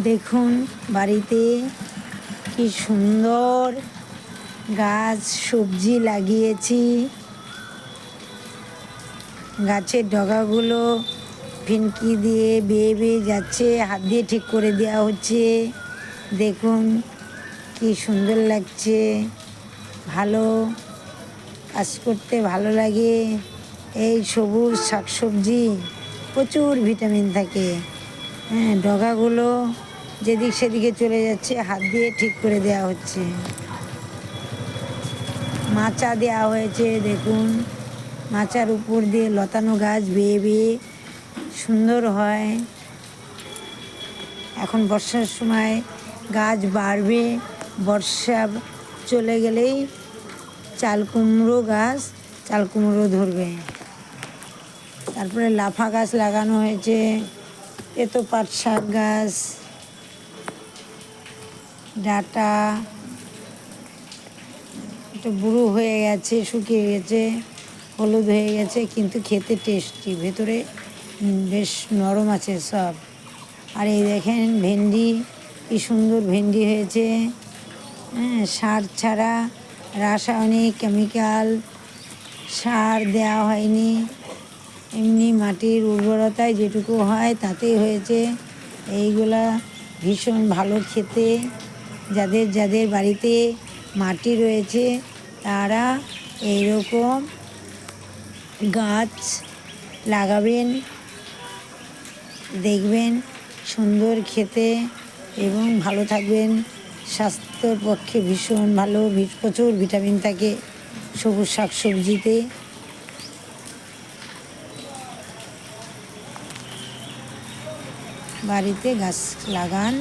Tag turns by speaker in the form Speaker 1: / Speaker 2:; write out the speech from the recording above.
Speaker 1: দেখুন বাড়িতে কি সুন্দর গাছ সবজি লাগিয়েছি। গাছের ডগাগুলো ফিনকি দিয়ে বেয়ে বেয়ে যাচ্ছে, হাত দিয়ে ঠিক করে দেওয়া হচ্ছে। দেখুন কি সুন্দর লাগছে, ভালো কাজ করতে ভালো লাগে। এই সবুজ শাকসবজি প্রচুর ভিটামিন থাকে। হ্যাঁ, ডগাগুলো যেদিক সেদিকে চলে যাচ্ছে, হাত দিয়ে ঠিক করে দেওয়া হচ্ছে। মাচা দেওয়া হয়েছে, দেখুন মাচার উপর দিয়ে লতানো গাছ বেয়ে বেয়ে সুন্দর হয়। এখন বর্ষার সময় গাছ বাড়বে, বর্ষা চলে গেলেই চাল কুমড়ো গাছ চাল কুমড়ো ধরবে। তারপরে লাফা গাছ লাগানো হয়েছে, তেতো পাট শাক গাছ, ডাঁটা একটু বুড়ো হয়ে গেছে, শুকিয়ে গেছে, হলুদ হয়ে গেছে, কিন্তু খেতে টেস্টি, ভেতরে বেশ নরম আছে সব। আর এই দেখেন ভেন্ডি, কি সুন্দর ভেন্ডি হয়েছে। হ্যাঁ, সার ছাড়া, রাসায়নিক কেমিক্যাল সার দেওয়া হয়নি, এমনি মাটির উর্বরতায় যেটুকু হয় তাতেই হয়েছে। এইগুলা ভীষণ ভালো খেতে। যাদের যাদের বাড়িতে মাটি রয়েছে তারা এইরকম গাছ লাগাবেন, দেখবেন সুন্দর খেতে এবং ভালো থাকবেন। স্বাস্থ্যের পক্ষে ভীষণ ভালো, প্রচুর ভিটামিন থাকে সবুজ শাকসবজিতে। বাড়িতে গাছ লাগান।